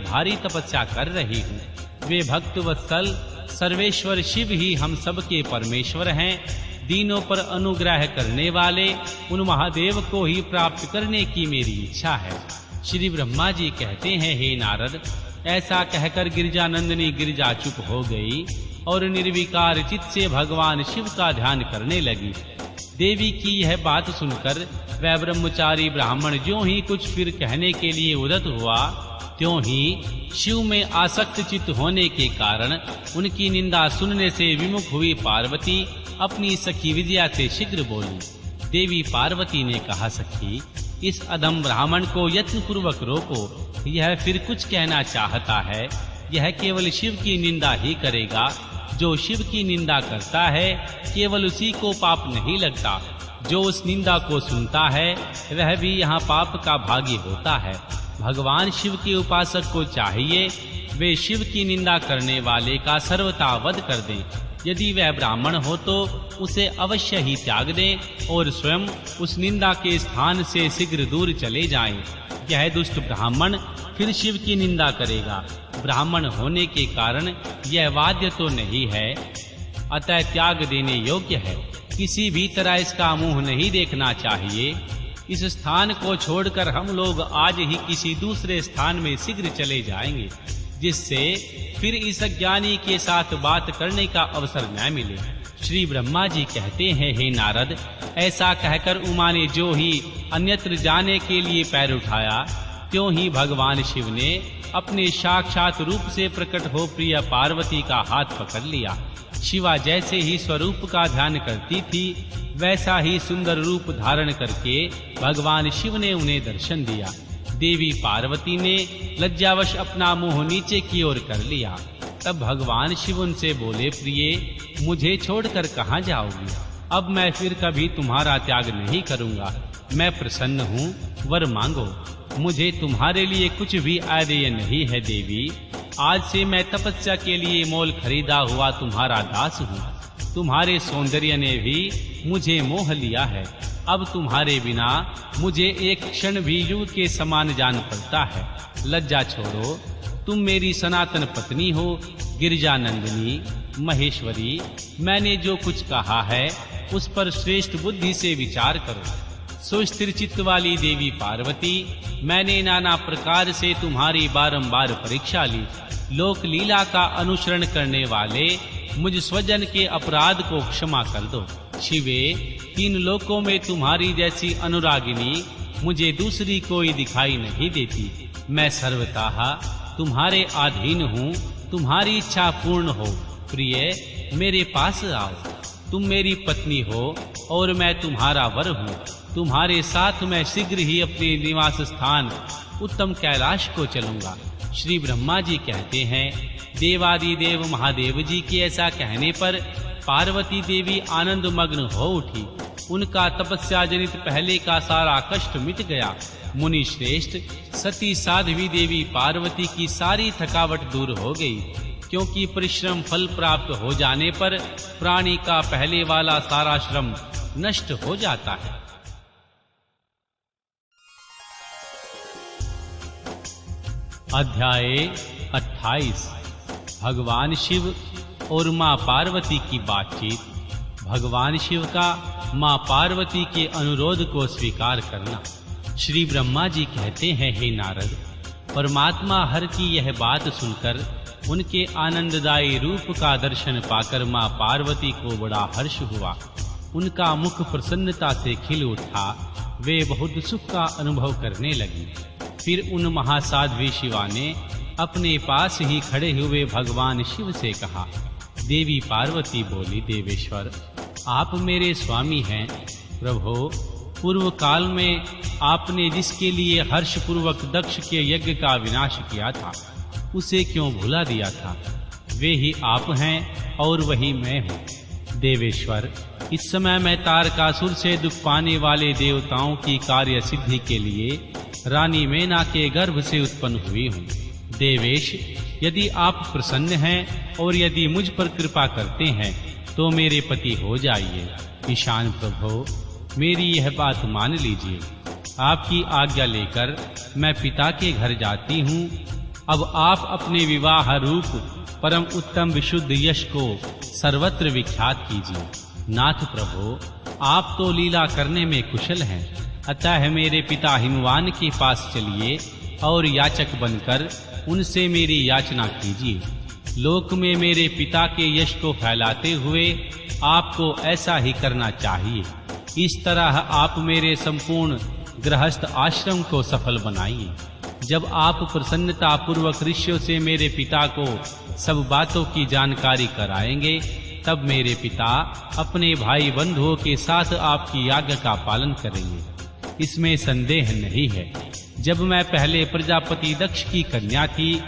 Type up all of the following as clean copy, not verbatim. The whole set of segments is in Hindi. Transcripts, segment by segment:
भारी तपस्या कर रही हूँ। वे भक्त वत्सल सर्वेश्वर शिव ही हम सब के परमेश्वर हैं। दीनों पर अनुग्रह करने वाले उन महादेव को ही प्राप्त करने की मेरी इच्छा है। श्री ब्रह्मा जी कहते हैं, हे नारद, ऐसा कहकर गिरजानंदिनी गिरजा चुप हो गई और निर्विकार चित्त से भगवान शिव का ध्यान करने लगी। देवी की यह बात सुनकर वह ब्रह्मचारी ब्राह्मण ज्यों ही कुछ फिर कहने के लिए उद्यत हुआ, त्यों ही शिव में आसक्त चित्त होने के कारण उनकी निंदा सुनने से विमुख हुई पार्वती अपनी सखी विजया से शीघ्र बोली। देवी पार्वती ने कहा, सखी, इस अधम ब्राह्मण को यत्न पूर्वक रोको। यह फिर कुछ कहना चाहता है। यह केवल शिव की निंदा ही करेगा। जो शिव की निंदा करता है केवल उसी को पाप नहीं लगता, जो उस निंदा को सुनता है वह भी यहाँ पाप का भागी होता है। भगवान शिव के उपासक को चाहिए वे शिव की निंदा करने वाले का सर्वथा वध कर दें। यदि वह ब्राह्मण हो तो उसे अवश्य ही त्याग दें और स्वयं उस निंदा के स्थान से शीघ्र दूर चले जाएं। यह दुष्ट ब्राह्मण फिर शिव की निंदा करेगा। ब्राह्मण होने के कारण यह वाद्य तो नहीं है, अतः त्याग देने योग्य है। किसी भी तरह इसका मुंह नहीं देखना चाहिए। इस स्थान को छोड़कर हम लोग आज ही किसी दूसरे स्थान में शीघ्र चले जाएंगे, जिससे फिर इस अज्ञानी के साथ बात करने का अवसर न मिले। श्री ब्रह्मा जी कहते हैं, हे नारद, ऐसा कहकर उमा ने जो ही अन्यत्र जाने के लिए पैर उठाया, त्यों ही भगवान शिव ने अपने साक्षात रूप से प्रकट हो प्रिय पार्वती का हाथ पकड़ लिया। शिवा जैसे ही स्वरूप का ध्यान करती थी, वैसा ही सुंदर रूप धारण करके भगवान शिव ने उन्हें दर्शन दिया। देवी पार्वती ने लज्जावश अपना मुंह नीचे की ओर कर लिया। तब भगवान शिव उनसे बोले, प्रिय, मुझे छोड़कर कहाँ जाओगी? अब मैं फिर कभी तुम्हारा त्याग नहीं करूंगा। मैं प्रसन्न हूँ, वर मांगो। मुझे तुम्हारे लिए कुछ भी आदेय नहीं है देवी। आज से मैं तपस्या के लिए मोल खरीदा हुआ तुम्हारा दास हूँ। तुम्हारे सौंदर्य ने भी मुझे मोह लिया है। अब तुम्हारे बिना मुझे एक क्षण भी युग के समान जान पड़ता है। लज्जा छोड़ो, तुम मेरी सनातन पत्नी हो, गिरजानंदिनी, महेश्वरी। मैंने जो कुछ कहा है उस पर श्रेष्ठ बुद्धि से विचार करो। सुस्थिर चित्त वाली देवी पार्वती, मैंने नाना प्रकार से तुम्हारी बारंबार परीक्षा ली। लोक लीला का अनुसरण करने वाले मुझ स्वजन के अपराध को क्षमा कर दो। शिवे, तीन लोकों में तुम्हारी जैसी अनुरागिनी मुझे दूसरी कोई दिखाई नहीं देती। मैं सर्वतः तुम्हारे अधीन हूँ। तुम्हारी इच्छा पूर्ण हो। प्रिय, मेरे पास आओ। तुम मेरी पत्नी हो और मैं तुम्हारा वर हूँ। तुम्हारे साथ मैं शीघ्र ही अपने निवास स्थान उत्तम कैलाश को चलूंगा। श्री ब्रह्मा जी कहते हैं, देवादिदेव महादेव जी के ऐसा कहने पर पार्वती देवी आनंद मग्न हो उठी। उनका तपस्या जनित पहले का सारा कष्ट मिट गया। मुनि श्रेष्ठ, सती साध्वी देवी पार्वती की सारी थकावट दूर हो गई, क्योंकि परिश्रम फल प्राप्त हो जाने पर प्राणी का पहले वाला सारा श्रम नष्ट हो जाता है। अध्याय 28। भगवान शिव और मां पार्वती की बातचीत। भगवान शिव का मां पार्वती के अनुरोध को स्वीकार करना। श्री ब्रह्मा जी कहते हैं, हे नारद, परमात्मा हर की यह बात सुनकर उनके आनंददायी रूप का दर्शन पाकर मां पार्वती को बड़ा हर्ष हुआ। उनका मुख प्रसन्नता से खिल उठा। वे बहुत सुख का अनुभव करने लगी। फिर उन महासाध्वी शिवा ने अपने पास ही खड़े हुए भगवान शिव से कहा। देवी पार्वती बोली, देवेश्वर, आप मेरे स्वामी हैं। प्रभो, पूर्व काल में आपने जिसके लिए हर्ष पूर्वक दक्ष के यज्ञ का विनाश किया था, उसे क्यों भुला दिया था? वे ही आप हैं और वही मैं हूँ। देवेश्वर, इस समय मैं तारकासुर से दुख पाने वाले देवताओं की कार्य सिद्धि के लिए रानी मेना के गर्भ से उत्पन्न हुई हूँ। देवेश, यदि आप प्रसन्न हैं और यदि मुझ पर कृपा करते हैं तो मेरे पति हो जाइए। ईशान प्रभो, मेरी यह बात मान लीजिए। आपकी आज्ञा लेकर मैं पिता के घर जाती हूँ। अब आप अपने विवाह रूप परम उत्तम विशुद्ध यश को सर्वत्र विख्यात कीजिए। नाथ प्रभु, आप तो लीला करने में कुशल हैं, अतः मेरे पिता हिमवान के पास चलिए और याचक बनकर उनसे मेरी याचना कीजिए। लोक में मेरे पिता के यश को फैलाते हुए आपको ऐसा ही करना चाहिए। इस तरह आप मेरे संपूर्ण गृहस्थ आश्रम को सफल बनाइए। जब आप प्रसन्नता पूर्वक ऋषियों से मेरे पिता को सब बातों की जानकारी कराएंगे, तब मेरे पिता अपने भाई बंधुओं के साथ आपकी आज्ञा का पालन करेंगे। इसमें संदेह नहीं है। जब मैं पहले प्रजापति दक्ष की कन्या थी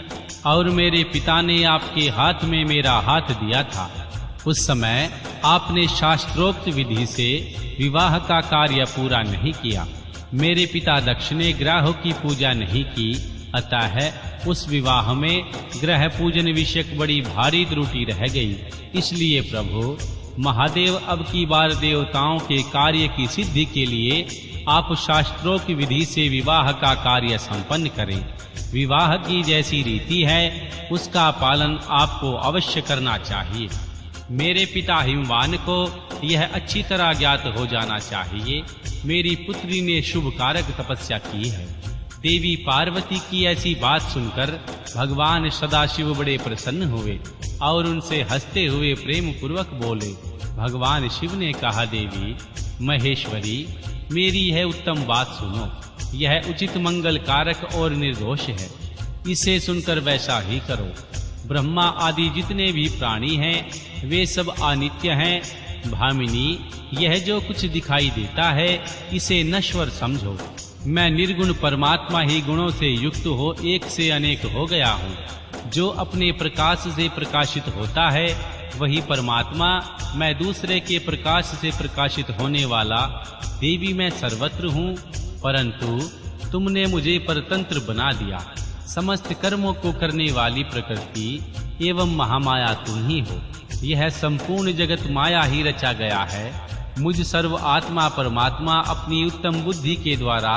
और मेरे पिता ने आपके हाथ में मेरा हाथ दिया था, उस समय आपने शास्त्रोक्त विधि से विवाह का कार्य पूरा नहीं किया। मेरे पिता दक्ष ने ग्रहों की पूजा नहीं की, अतः उस विवाह में ग्रह पूजन विषयक बड़ी भारी त्रुटि रह गई। इसलिए प्रभु महादेव, अब की बार देवताओं के कार्य की सिद्धि के लिए आप शास्त्रों की विधि से विवाह का कार्य संपन्न करें। विवाह की जैसी रीति है उसका पालन आपको अवश्य करना चाहिए। मेरे पिता हिमवान को यह अच्छी तरह ज्ञात हो जाना चाहिए, मेरी पुत्री ने शुभ कारक तपस्या की है। देवी पार्वती की ऐसी बात सुनकर भगवान सदाशिव बड़े प्रसन्न हुए और उनसे हंसते हुए प्रेम पूर्वक बोले। भगवान शिव ने कहा, देवी महेश्वरी, मेरी यह उत्तम बात सुनो। यह उचित मंगल कारक और निर्दोष है, इसे सुनकर वैसा ही करो। ब्रह्मा आदि जितने भी प्राणी हैं वे सब अनित्य हैं। भामिनी, यह जो कुछ दिखाई देता है इसे नश्वर समझो। मैं निर्गुण परमात्मा ही गुणों से युक्त हो एक से अनेक हो गया हूँ। जो अपने प्रकाश से प्रकाशित होता है वही परमात्मा, मैं दूसरे के प्रकाश से प्रकाशित होने वाला। देवी, मैं सर्वत्र हूँ, परंतु तुमने मुझे परतंत्र बना दिया। समस्त कर्मों को करने वाली प्रकृति एवं महामाया तुम ही हो। यह संपूर्ण जगत माया ही रचा गया है। मुझ सर्व आत्मा परमात्मा अपनी उत्तम बुद्धि के द्वारा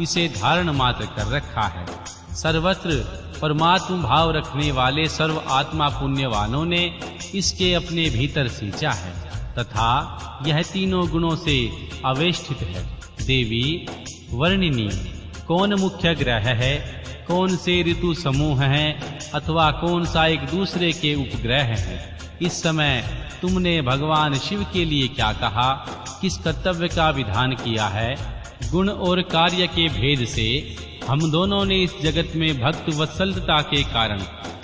इसे धारण मात्र कर रखा है। सर्वत्र परमात्म भाव रखने वाले सर्व आत्मा पुण्यवानों ने इसके अपने भीतर सींचा है तथा यह तीनों गुणों से आवेष्टित है। देवी वर्णिनी, कौन मुख्य ग्रह है, कौन से ऋतु समूह हैं अथवा कौन सा एक दूसरे के उपग्रह हैं? इस समय तुमने भगवान शिव के लिए क्या कहा, किस कर्तव्य का विधान किया है? गुण और कार्य के भेद से हम दोनों ने इस जगत में भक्त वत्सलता के कारण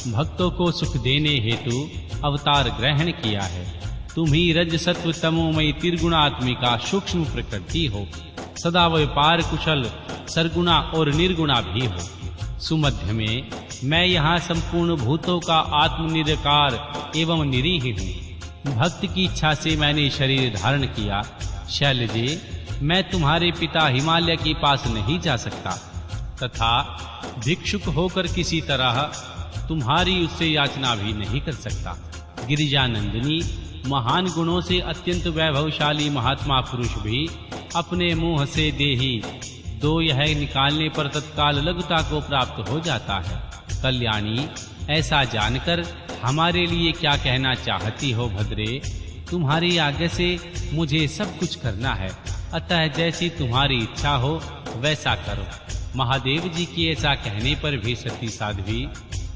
भक्तों को सुख देने हेतु अवतार ग्रहण किया है। तुम ही रज सत्व तमोमयी त्रिगुणात्मिका सूक्ष्म प्रकृति हो, सदा व्यापार कुशल सरगुणा और निर्गुणा भी हो। सुमध्य में मैं यहाँ संपूर्ण भूतों का आत्मनिर्कार एवं निरीह हूँ। भक्त की इच्छा से मैंने शरीर धारण किया। शैलजे, मैं तुम्हारे पिता हिमालय के पास नहीं जा सकता तथा भिक्षुक होकर किसी तरह तुम्हारी उससे याचना भी नहीं कर सकता। गिरिजानंदिनी, महान गुणों से अत्यंत वैभवशाली महात्मा पुरुष भी अपने मुंह से देही दो यह निकालने पर तत्काल लघुता को प्राप्त हो जाता है। कल्याणी, ऐसा जानकर हमारे लिए क्या कहना चाहती हो भद्रे? तुम्हारी आज्ञा से मुझे सब कुछ करना है, अतः जैसी तुम्हारी इच्छा हो वैसा करो। महादेव जी की ऐसा कहने पर भी सती साध्वी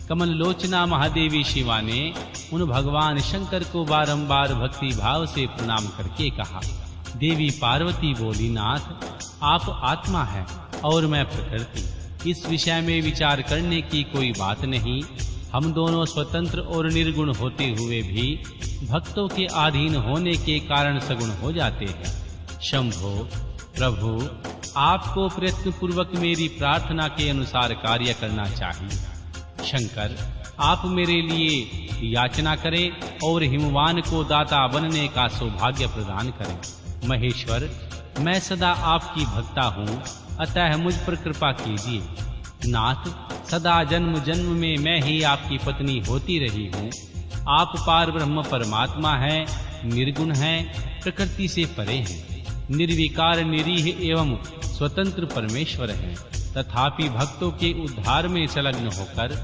कमल लोचना महादेवी शिवा ने उन भगवान शंकर को बारंबार भक्ति भाव से प्रणाम करके कहा। देवी पार्वती बोली, नाथ आप आत्मा है और मैं प्रकृति, इस विषय में विचार करने की कोई बात नहीं। हम दोनों स्वतंत्र और निर्गुण होते हुए भी भक्तों के अधीन होने के कारण सगुण हो जाते हैं। शंभो प्रभु, आपको प्रयत्न पूर्वक मेरी प्रार्थना के अनुसार कार्य करना चाहिए। शंकर, आप मेरे लिए याचना करें और हिमवान को दाता बनने का सौभाग्य प्रदान करें। महेश्वर, मैं सदा आपकी भक्ता हूँ, अतः मुझ पर कृपा कीजिए। नाथ, सदा जन्म जन्म में मैं ही आपकी पत्नी होती रही हूँ। आप पार ब्रह्म परमात्मा हैं, निर्गुण हैं, प्रकृति से परे हैं, निर्विकार निरीह एवं स्वतंत्र परमेश्वर हैं। तथापि भक्तों के उद्धार में संलग्न होकर